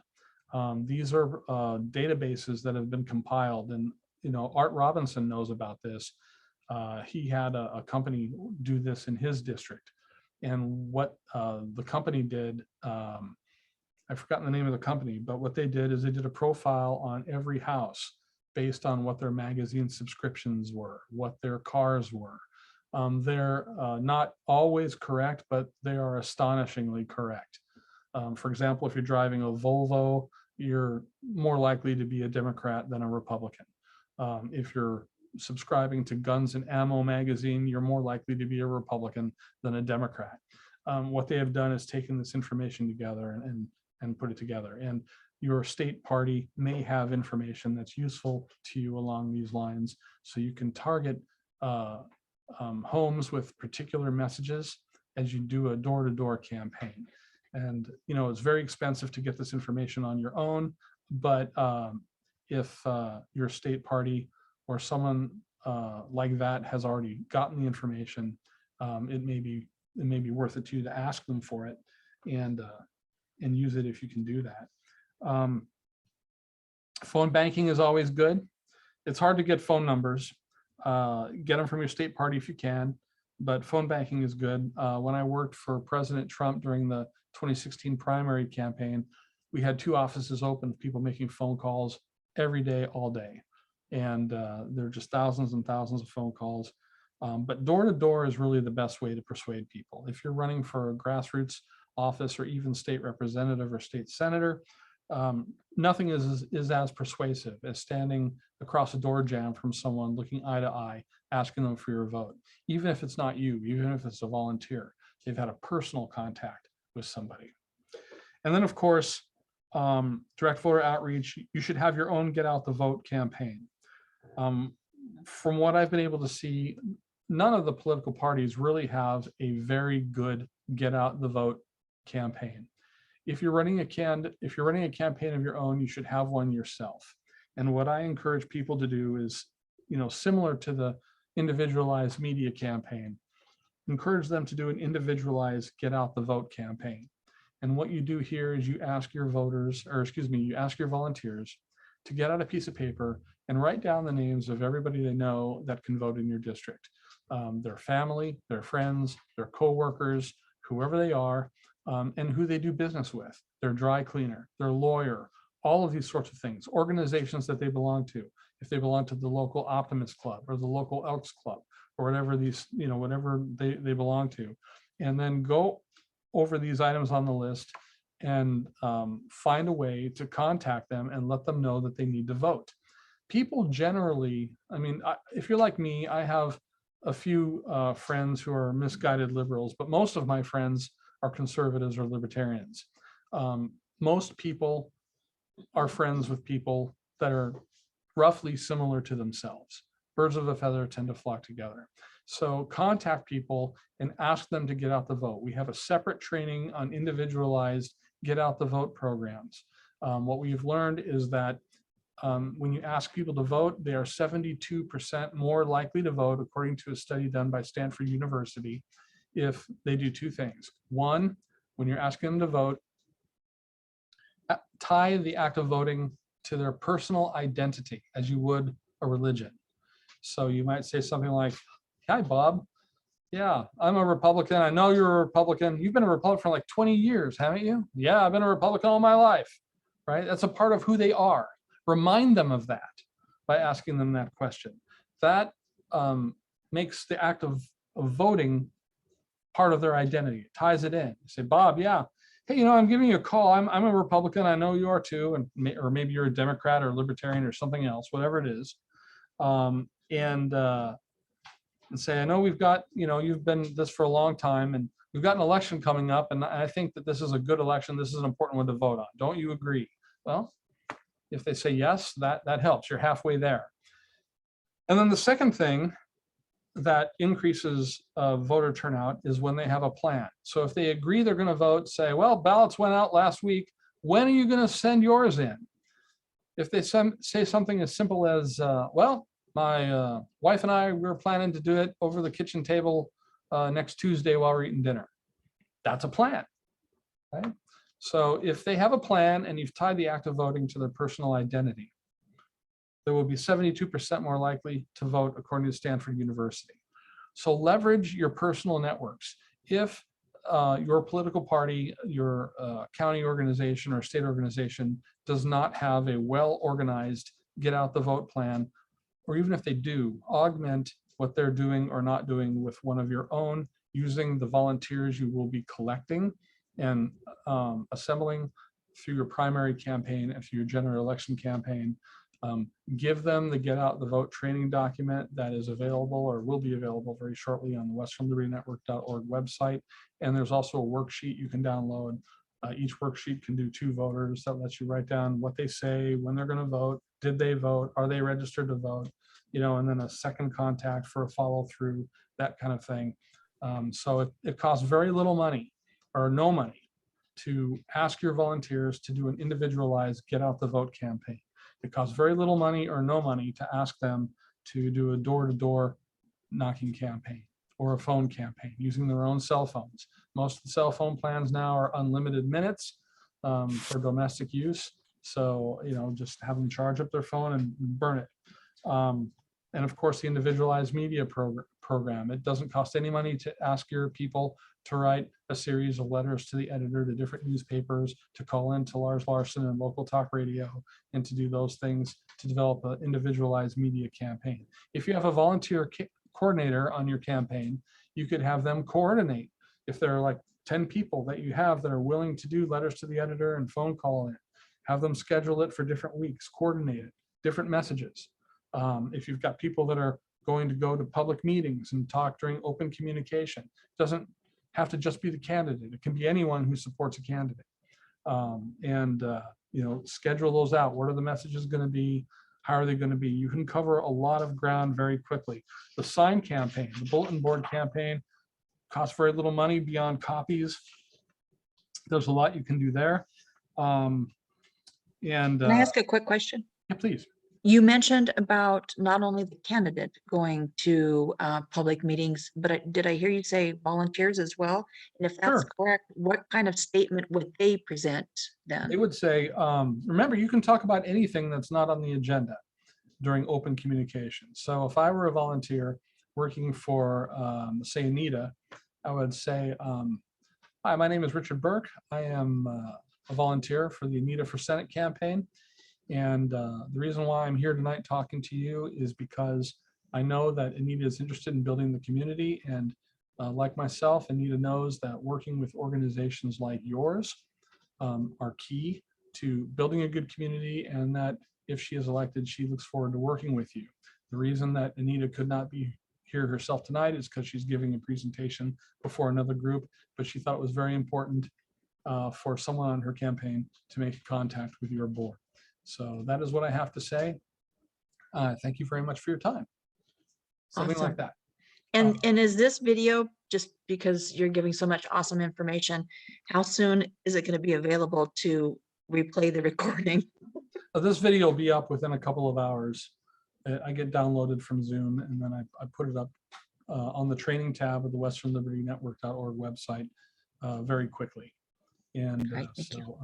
These are databases that have been compiled, and Art Robinson knows about this. He had a company do this in his district, and what the company did, I've forgotten the name of the company, but what they did is they did a profile on every house based on what their magazine subscriptions were, what their cars were. They're not always correct, but they are astonishingly correct. For example, if you're driving a Volvo, you're more likely to be a Democrat than a Republican. If you're subscribing to Guns and Ammo magazine, you're more likely to be a Republican than a Democrat. What they have done is taken this information together and put it together. And your state party may have information that's useful to you along these lines. So you can target homes with particular messages as you do a door-to-door campaign. And it's very expensive to get this information on your own, but if your state party or someone like that has already gotten the information, it may be worth it to you to ask them for it and use it if you can do that. Phone banking is always good. It's hard to get phone numbers. Get them from your state party if you can, but phone banking is good. When I worked for President Trump during the 2016 primary campaign, we had 2 offices open, people making phone calls every day, all day. And there are just thousands and thousands of phone calls. But door to door is really the best way to persuade people. If you're running for a grassroots office or even state representative or state senator, nothing is as persuasive as standing across a door jamb from someone, looking eye to eye, asking them for your vote. Even if it's not you, even if it's a volunteer, they've had a personal contact with somebody. And then, of course, direct voter outreach. You should have your own Get Out the Vote campaign. From what I've been able to see, none of the political parties really have a very good Get Out the Vote campaign. If you're running a campaign of your own, you should have one yourself. And what I encourage people to do is, similar to the individualized media campaign, encourage them to do an individualized Get Out the Vote campaign. And what you do here is you ask your volunteers to get out a piece of paper and write down the names of everybody they know that can vote in your district. Their family, their friends, their coworkers, whoever they are, and who they do business with, their dry cleaner, their lawyer, all of these sorts of things, organizations that they belong to. If they belong to the local Optimist Club or the local Elks Club or whatever whatever they belong to, and then go over these items on the list and find a way to contact them and let them know that they need to vote. People generally, if you're like me, I have a few friends who are misguided liberals, but most of my friends are conservatives or libertarians. Most people are friends with people that are roughly similar to themselves. Birds of a feather tend to flock together. So contact people and ask them to get out the vote. We have a separate training on individualized Get Out the Vote programs. What we've learned is that when you ask people to vote, they are 72% more likely to vote, according to a study done by Stanford University, if they do 2 things. One, when you're asking them to vote, tie the act of voting to their personal identity as you would a religion. So you might say something like, "Hi, Bob. Yeah, I'm a Republican. I know you're a Republican. You've been a Republican for like 20 years, haven't you?" "Yeah, I've been a Republican all my life." Right? That's a part of who they are. Remind them of that by asking them that question. That makes the act of voting part of their identity. It ties it in. You say, "Bob, yeah. hey, I'm giving you a call. I'm a Republican. I know you are too. Or maybe you're a Democrat or Libertarian or something else, whatever it is. And say, I know we've got, you've been this for a long time and we've got an election coming up. And I think that this is a good election. This is an important one to vote on. Don't you agree? Well, if they say yes, that helps. You're halfway there. And then the second thing that increases voter turnout is when they have a plan. So if they agree they're going to vote, say, well, ballots went out last week. When are you going to send yours in? If they say something as simple as, well, my wife and I, we're planning to do it over the kitchen table next Tuesday while we're eating dinner. That's a plan, right? So if they have a plan and you've tied the act of voting to their personal identity, there will be 72% more likely to vote according to Stanford University. So leverage your personal networks. If your political party, your county organization or state organization does not have a well-organized get out the vote plan, or even if they do, augment what they're doing or not doing with one of your own, using the volunteers you will be collecting and assembling through your primary campaign and through your general election campaign. Give them the get out the vote training document that is available or will be available very shortly on the westernlibertynetwork.org website. And there's also a worksheet you can download. Each worksheet can do 2 voters. That lets you write down what they say, when they're going to vote, did they vote, are they registered to vote, and then a second contact for a follow through, that kind of thing. So it costs very little money or no money to ask your volunteers to do an individualized get out the vote campaign. It costs very little money or no money to ask them to do a door-to-door knocking campaign or a phone campaign using their own cell phones. Most of the cell phone plans now are unlimited minutes for domestic use. So, just have them charge up their phone and burn it. And of course, the individualized media program. It doesn't cost any money to ask your people to write a series of letters to the editor, to different newspapers, to call in to Lars Larson and local talk radio, and to do those things to develop an individualized media campaign. If you have a volunteer coordinator on your campaign, you could have them coordinate. If there are like 10 people that you have that are willing to do letters to the editor and phone call in, have them schedule it for different weeks, coordinate it, different messages. If you've got people that are going to go to public meetings and talk during open communication, it doesn't have to just be the candidate. It can be anyone who supports a candidate. Schedule those out. What are the messages going to be? How are they going to be? You can cover a lot of ground very quickly. The sign campaign, the bulletin board campaign, costs very little money beyond copies. There's a lot you can do there. Can I ask a quick question? Yeah, please. You mentioned about not only the candidate going to public meetings, but did I hear you say volunteers as well? And if that's Sure. correct, what kind of statement would they present then? They would say, remember, you can talk about anything that's not on the agenda during open communication. So if I were a volunteer working for, say, Anita, I would say, hi, my name is Richard Burke. I am a volunteer for the Anita for Senate campaign. And the reason why I'm here tonight talking to you is because I know that Anita is interested in building the community. And like myself, Anita knows that working with organizations like yours are key to building a good community, and that if she is elected, she looks forward to working with you. The reason that Anita could not be here herself tonight is because she's giving a presentation before another group, but she thought it was very important for someone on her campaign to make contact with your board. So that is what I have to say. Thank you very much for your time. Something Awesome. like that. And is this video, just because you're giving so much awesome information, how soon is it going to be available to replay the recording? This video will be up within a couple of hours. I get downloaded from Zoom, and then I put it up on the training tab of the westernlibertynetwork.org website very quickly. And Right, thank you.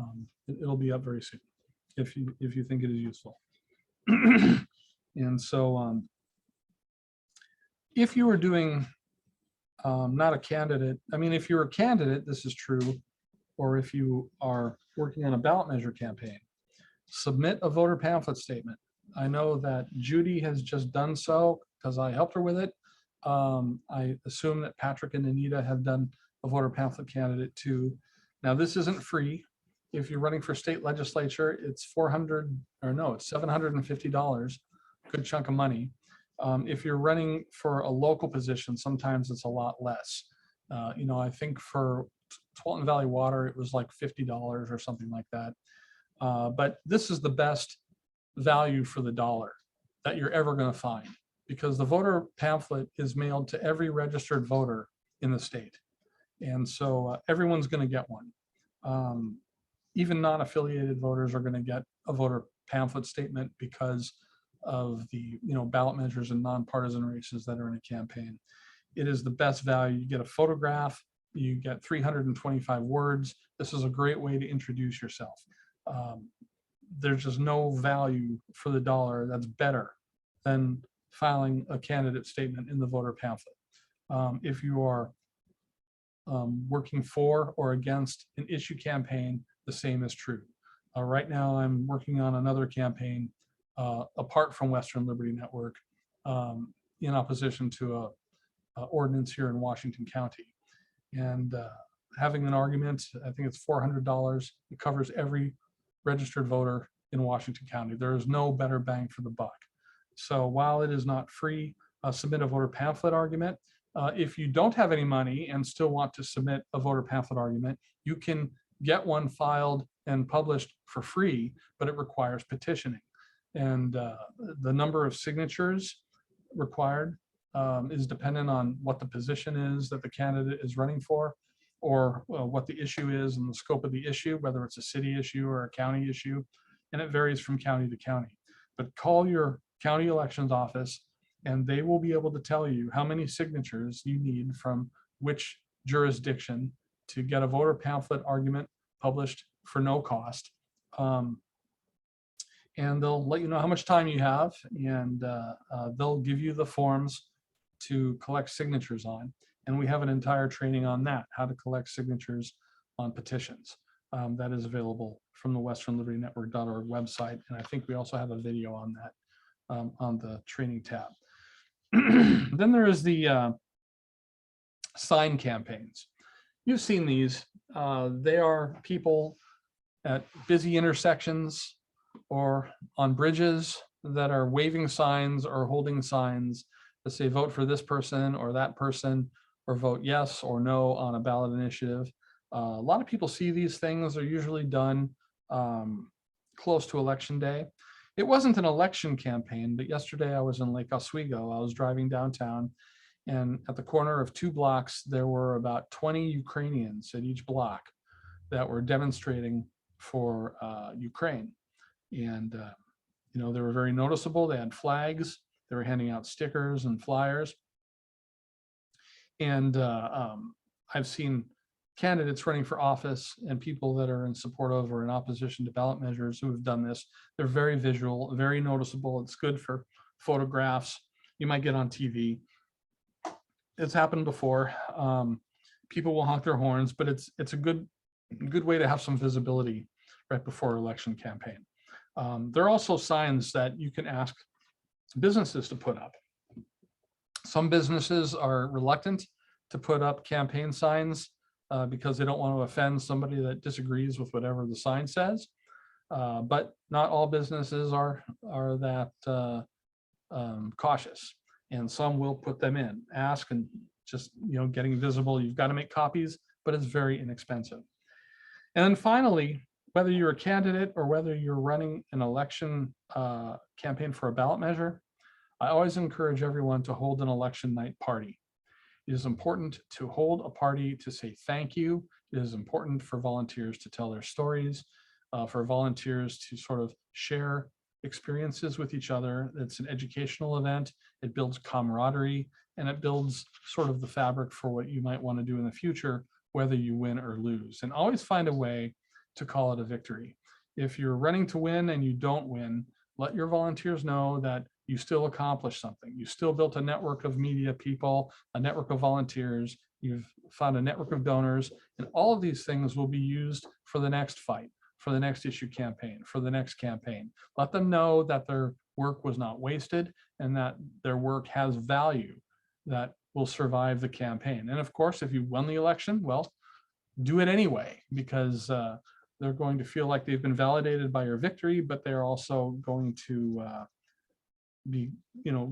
it'll be up very soon if you think it is useful. And so if you were doing not a candidate, I mean, if you're a candidate, this is true, or if you are working on a ballot measure campaign, submit a voter pamphlet statement. I know that Judy has just done so because I helped her with it. I assume that Patrick and Anita have done a voter pamphlet candidate too. Now, this isn't free. If you're running for state legislature, it's it's $750, good chunk of money. If you're running for a local position, sometimes it's a lot less. I think for Tualatin Valley Water, it was like $50 or something like that. But this is the best value for the dollar that you're ever going to find, because the voter pamphlet is mailed to every registered voter in the state. And so everyone's going to get one. Even non-affiliated voters are going to get a voter pamphlet statement because of the ballot measures and nonpartisan races that are in a campaign. It is the best value. You get a photograph, you get 325 words. This is a great way to introduce yourself. There's just no value for the dollar that's better than filing a candidate statement in the voter pamphlet. If you are working for or against an issue campaign, the same is true. Right now, I'm working on another campaign apart from Western Liberty Network in opposition to a ordinance here in Washington County. And having an argument, I think it's $400. It covers every registered voter in Washington County. There is no better bang for the buck. So while it is not free, submit a voter pamphlet argument. If you don't have any money and still want to submit a voter pamphlet argument, you can get one filed and published for free, but it requires petitioning. And the number of signatures required is dependent on what the position is that the candidate is running for, or what the issue is and the scope of the issue, whether it's a city issue or a county issue, and it varies from county to county. But call your county elections office and they will be able to tell you how many signatures you need from which jurisdiction to get a voter pamphlet argument published for no cost. And they'll let you know how much time you have, and they'll give you the forms to collect signatures on. And we have an entire training on that, how to collect signatures on petitions. That is available from the westernlibertynetwork.org website. And I think we also have a video on that on the training tab. Then there is the sign campaigns. You've seen these. They are people at busy intersections or on bridges that are waving signs or holding signs that say vote for this person or that person, or vote yes or no on a ballot initiative. A lot of people see these things. They're usually done close to election day. It wasn't an election campaign, but yesterday I was in Lake Oswego. I was driving downtown, and at the corner of 2 blocks, there were about 20 Ukrainians at each block that were demonstrating for Ukraine. And, they were very noticeable. They had flags. They were handing out stickers and flyers. And I've seen candidates running for office and people that are in support of or in opposition to ballot measures who have done this. They're very visual, very noticeable. It's good for photographs. You might get on TV. It's happened before. People will honk their horns, but it's a good way to have some visibility right before election campaign. There are also signs that you can ask businesses to put up. Some businesses are reluctant to put up campaign signs because they don't want to offend somebody that disagrees with whatever the sign says. But not all businesses are that cautious, and some will put them in. Ask, and just getting visible. You've got to make copies, but it's very inexpensive. And then finally, whether you're a candidate or whether you're running an election campaign for a ballot measure, I always encourage everyone to hold an election night party. It is important to hold a party to say thank you. It is important for volunteers to tell their stories, for volunteers to sort of share experiences with each other. It's an educational event. It builds camaraderie, and it builds sort of the fabric for what you might want to do in the future, whether you win or lose. And always find a way to call it a victory. If you're running to win and you don't win, let your volunteers know that you still accomplished something. You still built a network of media people, a network of volunteers, you've found a network of donors, and all of these things will be used for the next fight, for the next issue campaign, for the next campaign. Let them know that their work was not wasted and that their work has value that will survive the campaign. And of course, if you won the election, well, do it anyway, because they're going to feel like they've been validated by your victory, but they're also going to be,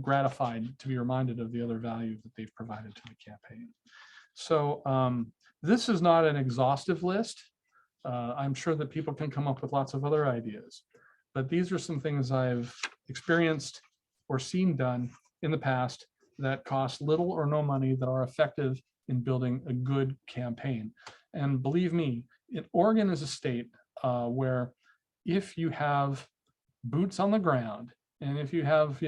gratified to be reminded of the other value that they've provided to the campaign. So this is not an exhaustive list. I'm sure that people can come up with lots of other ideas, but these are some things I've experienced or seen done in the past that cost little or no money, that are effective in building a good campaign. And believe me, Oregon is a state where if you have boots on the ground, and if you have,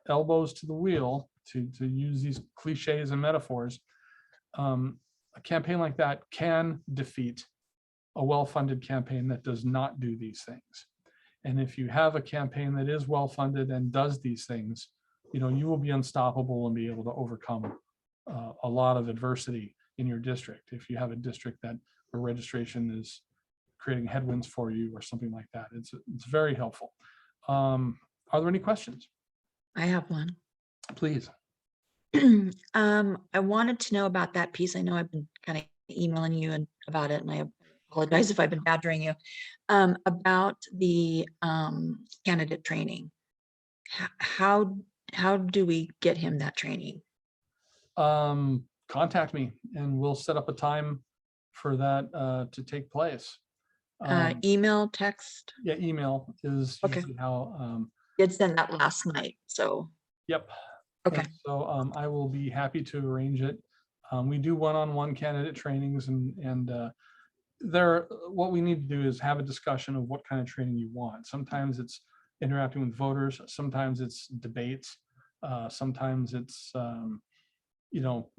elbows to the wheel, to use these cliches and metaphors, a campaign like that can defeat a well-funded campaign that does not do these things. And if you have a campaign that is well-funded and does these things, you will be unstoppable and be able to overcome a lot of adversity in your district. If you have a district that where registration is creating headwinds for you or something like that, it's very helpful. Are there any questions? I have one. Please. I wanted to know about that piece. I know I've been kind of emailing you about it, and I apologize if I've been badgering you, about the candidate training. How do we get him that training? Contact me and we'll set up a time for that to take place. Email, text? Yeah, email is Okay. usually how. Did send that last night, so. Yep. Okay. And so I will be happy to arrange it. We do one-on-one candidate trainings, and what we need to do is have a discussion of what kind of training you want. Sometimes it's interacting with voters, sometimes it's debates, sometimes it's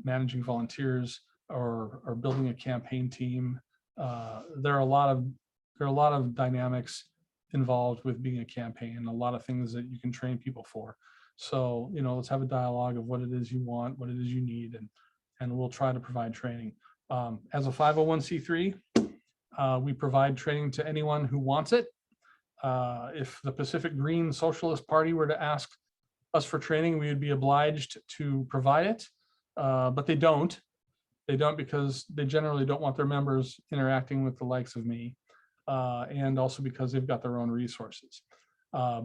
managing volunteers or building a campaign team. There are a lot of dynamics involved with being a campaign, and a lot of things that you can train people for. So, let's have a dialogue of what it is you want, what it is you need, and we'll try to provide training. As a 501c3, we provide training to anyone who wants it. If the Pacific Green Socialist Party were to ask us for training, we would be obliged to provide it, but they don't. They don't, because they generally don't want their members interacting with the likes of me, and also because they've got their own resources. I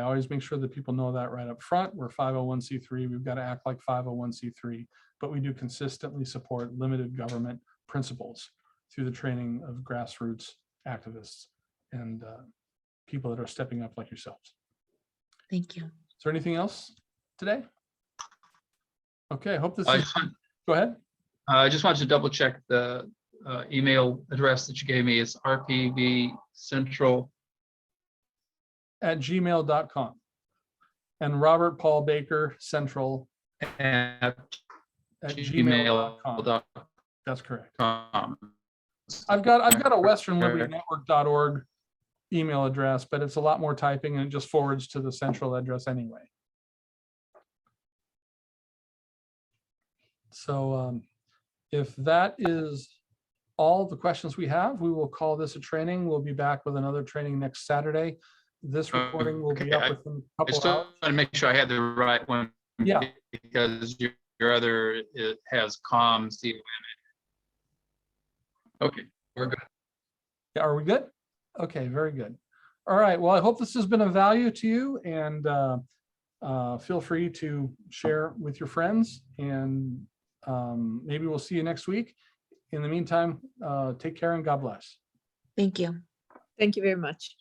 always make sure that people know that right up front. We're 501c3. We've got to act like 501c3, but we do consistently support limited government principles through the training of grassroots activists and people that are stepping up like yourselves. Thank you. Is there anything else today? Okay, I hope this I is, go ahead. I just wanted to double check the email address that you gave me. It's rpvcentral. @gmail.com, and Robert Paul Baker Central at @gmail.com. gmail.com. That's correct. I've got a westernlibertynetwork.org email address, but it's a lot more typing and it just forwards to the central address anyway. So if that is all the questions we have, we will call this a training. We'll be back with another training next Saturday. This recording will be up within a I couple still hours. want to make sure I had the right one. Yeah. Because your other, it has comms. Okay, we're good. Yeah, are we good? Okay, very good. All right, well, I hope this has been of value to you, and feel free to share with your friends, and maybe we'll see you next week. In the meantime, take care and God bless. Thank you. Thank you very much.